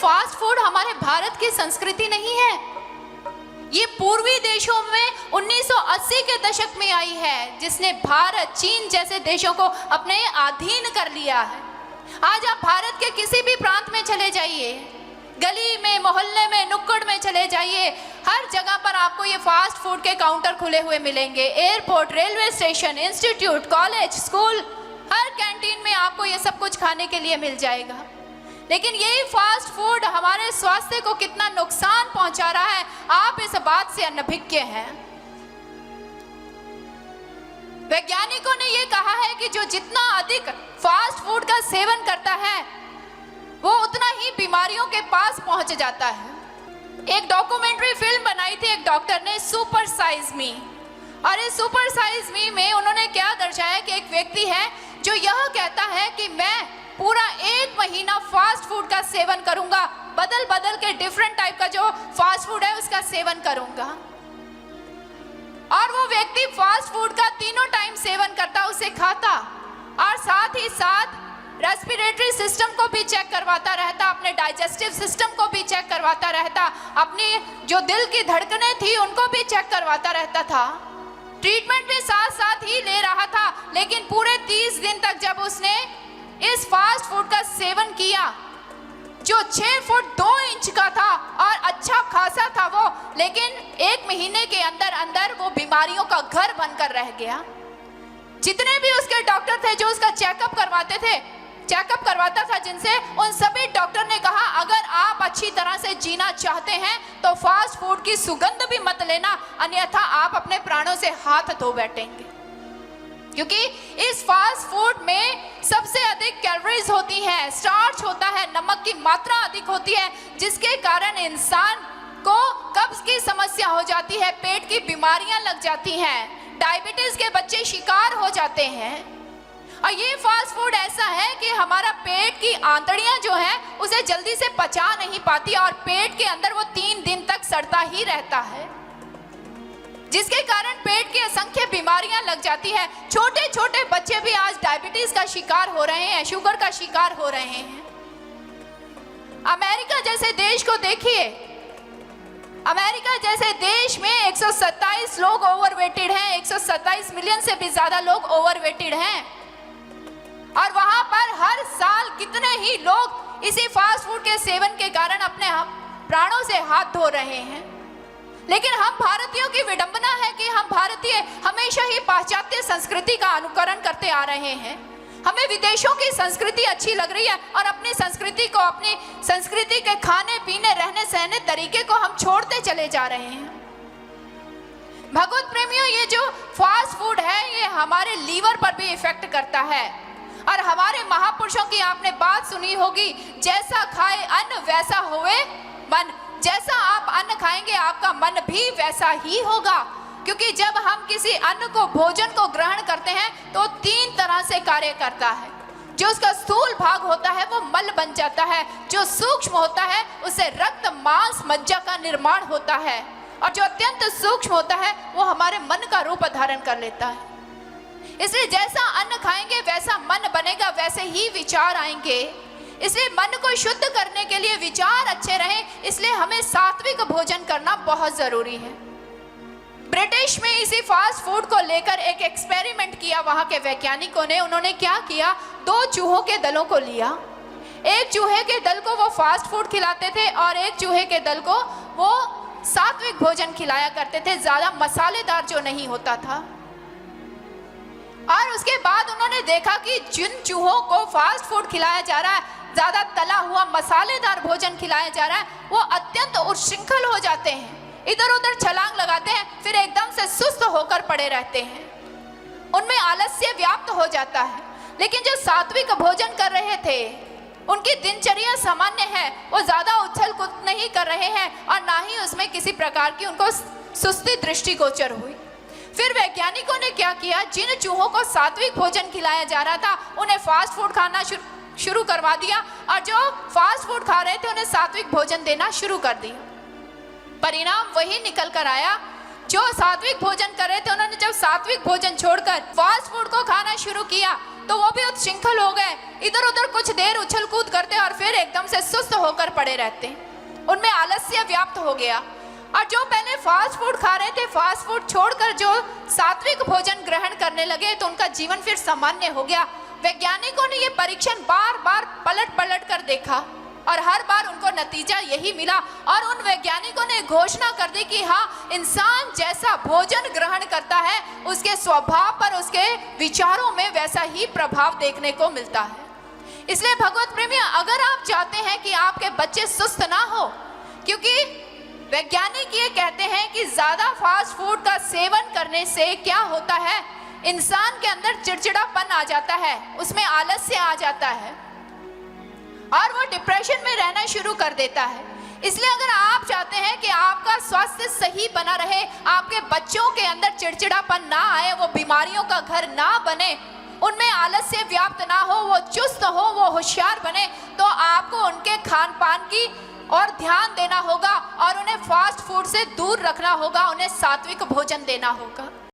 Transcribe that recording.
Fast food हमारे भारत की संस्कृति नहीं है, ये पूर्वी देशों में 1980 के दशक में आई है, जिसने भारत, चीन जैसे देशों को अपने अधीन कर लिया है। आज आप भारत के किसी भी प्रांत में चले जाइए, गली में, मोहल्ले में, नुक्कड़ में चले जाइए, हर जगह पर आपको ये फास्ट फूड के काउंटर खुले हुए मिलेंगे। Airport, railway station, institute, college, school, हर कैंटीन में आपको ये सब कुछ खाने के लिए मिल जाएगा। लेकिन यही फास्ट फूड हमारे स्वास्थ्य को कितना नुकसान पहुंचा रहा है, आप इस बात से अनभिज्ञ हैं। वैज्ञानिकों ने ये कहा है कि जो जितना अधिक फास्ट फूड का सेवन करता है वो उतना ही बीमारियों के पास पहुंच जाता है। एक डॉक्यूमेंट्री फिल्म बनाई थी एक डॉक्टर ने, सुपर साइज मी, और इस सुपर साइज मी में उन्होंने क्या दर्शाया कि एक व्यक्ति है जो यह कहता है कि मैं पूरा 1 महीना फास्ट फूड का सेवन करूंगा, बदल बदल के डिफरेंट टाइप का जो फास्ट फूड है उसका सेवन करूंगा। और वो व्यक्ति फास्ट फूड का तीनों टाइम सेवन करता, उसे खाता और साथ ही साथ रेस्पिरेटरी सिस्टम को भी चेक करवाता रहता, अपने डाइजेस्टिव सिस्टम को भी चेक करवाता रहता, अपनी जो दिल की धड़कनें थी उनको भी चेक करवाता रहता था। ट्रीटमेंट भी साथ साथ ही ले रहा था। लेकिन पूरे 30 दिन तक जब उसने इस फास्ट फूड का सेवन किया, जो 6 फुट 2 इंच का था और अच्छा खासा था वो, लेकिन 1 महीने के अंदर अंदर वो बीमारियों का घर बनकर रह गया। जितने भी उसके डॉक्टर थे जो उसका चेकअप करवाता था जिनसे, उन सभी डॉक्टर ने कहा अगर आप अच्छी तरह से जीना चाहते हैं तो फास्ट फूड की सुगंध भी मत लेना, अन्यथा आप अपने प्राणों से हाथ धो बैठेंगे। क्योंकि इस फास्ट फूड में सबसे अधिक कैलोरीज होती हैं, स्टार्च होता है, नमक की मात्रा अधिक होती है, जिसके कारण इंसान को कब्ज की समस्या हो जाती है, पेट की बीमारियां लग जाती हैं, डायबिटीज के बच्चे शिकार हो जाते हैं। और ये फास्ट फूड ऐसा है कि हमारा पेट की आंतड़ियां जो है उसे जल्दी से पचा नहीं पाती और पेट के अंदर वो 3 दिन तक सड़ता ही रहता है, जिसके कारण पेट की असंख्य बीमारियां लग जाती है। छोटे छोटे बच्चे भी आज डायबिटीज का शिकार हो रहे हैं, शुगर का शिकार हो रहे हैं। अमेरिका जैसे देश को देखिए, अमेरिका जैसे देश में 127 लोग ओवरवेटेड हैं, 127 मिलियन से भी ज्यादा लोग ओवरवेटेड हैं, और वहां पर हर साल कितने ही लोग इसी फास्ट फूड के सेवन के कारण अपने प्राणों से हाथ धो रहे हैं। लेकिन हम भारतीयों की विडंबना है कि हम भारतीय हमेशा ही पाश्चात्य संस्कृति का अनुकरण करते आ रहे हैं। हमें विदेशों की संस्कृति अच्छी लग रही है और अपनी संस्कृति को, अपनी संस्कृति के खाने पीने, रहने सहने तरीके को हम छोड़ते चले जा रहे हैं। भगवत प्रेमियों, ये जो फास्ट फूड है ये हमारे लीवर पर भी इफेक्ट करता है। और हमारे महापुरुषों की आपने बात सुनी होगी, जैसा खाए अन्न वैसा होए मन। जैसा आप अन्न खाएंगे आपका मन भी वैसा ही होगा, क्योंकि जब हम किसी अन्न को, भोजन को ग्रहण करते हैं तो 3 तरह से कार्य करता है। जो उसका स्थूल भाग होता है वो मल बन जाता है, जो सूक्ष्म होता है उससे रक्त, मांस, मज्जा का निर्माण होता है, और जो अत्यंत सूक्ष्म होता है वो हमारे मन का रूप धारण कर लेता है। इसलिए जैसा अन्न खाएंगे वैसा मन बनेगा, वैसे ही विचार आएंगे। इसलिए मन को शुद्ध करने के लिए, विचार अच्छे रहें, इसलिए हमें सात्विक भोजन करना बहुत जरूरी है। ब्रिटिश में इसी फास्ट फूड को लेकर एक एक्सपेरिमेंट किया वहां के वैज्ञानिकों ने। उन्होंने क्या किया, 2 चूहों के दलों को लिया। एक चूहे के दल को वो फास्ट फूड खिलाते थे और एक चूहे के दल को वो सात्विक भोजन खिलाया करते थे, ज्यादा मसालेदार जो नहीं होता था। और उसके बाद उन्होंने देखा कि जिन चूहों को फास्ट फूड खिलाया जा रहा है, ज्यादा तला हुआ मसालेदार भोजन खिलाया जा रहा है, वो अत्यंत उच्छृंखल हो जाते हैं, इधर उधर छलांग लगाते हैं, फिर एकदम से सुस्त होकर पड़े रहते हैं, उनमें आलस्य व्याप्त हो जाता है। लेकिन जो सात्विक भोजन कर रहे थे उनकी दिनचर्या सामान्य है, वो ज्यादा उछल कूद नहीं कर रहे हैं और ना ही उसमें किसी प्रकार की उनको सुस्ती दृष्टिगोचर हुई। फिर वैज्ञानिकों ने क्या किया, जिन चूहों को सात्विक भोजन खिलाया जा रहा था उन्हें फास्ट फूड खाना शुरू करवा दिया, और जो फास्ट फूड खा रहे थे उन्हें सात्विक भोजन देना शुरू कर दिया। परिणाम वही निकल कर आया, जो सात्विक भोजन कर रहे थे उन्होंने जब सात्विक भोजन छोड़कर फास्ट फूड को खाना शुरू किया तो वो भी उच्छृंखल हो गए, इधर उधर कुछ देर उछल कूद करते और फिर एकदम से सुस्त होकर पड़े रहते। उनमें आलस्य व्याप्त हो गया। और जो पहले फास्ट फूड खा रहे थे, फास्ट फूड छोड़कर जो सात्विक भोजन ग्रहण करने लगे, तो उनका जीवन फिर सामान्य हो गया। वैज्ञानिकों ने ये परीक्षण बार बार पलट पलट कर देखा और हर बार उनको नतीजा यही मिला। और उन वैज्ञानिकों ने घोषणा कर दी कि हाँ, इंसान जैसा भोजन ग्रहण करता है, उसके स्वभाव पर, उसके विचारों में वैसा ही प्रभाव देखने को मिलता है। इसलिए भगवत प्रेमी, अगर आप चाहते हैं कि आपके बच्चे सुस्त ना हो, क्योंकि वैज्ञानिक ये कहते हैं कि ज्यादा फास्ट फूड का सेवन करने से क्या होता है, इंसान के अंदर चिड़चिड़ापन आ जाता है, उसमें आलस्य आ जाता है और वो डिप्रेशन में रहना शुरू कर देता है। इसलिए अगर आप चाहते हैं कि आपका स्वास्थ्य सही बना रहे, आपके बच्चों के अंदर चिड़चिड़ापन ना आए, वो बीमारियों का घर ना बने, उनमें आलस्य व्याप्त ना हो, वो चुस्त हो, वो होशियार बने, तो आपको उनके खान पान की और ध्यान देना होगा और उन्हें फास्ट फूड से दूर रखना होगा, उन्हें सात्विक भोजन देना होगा।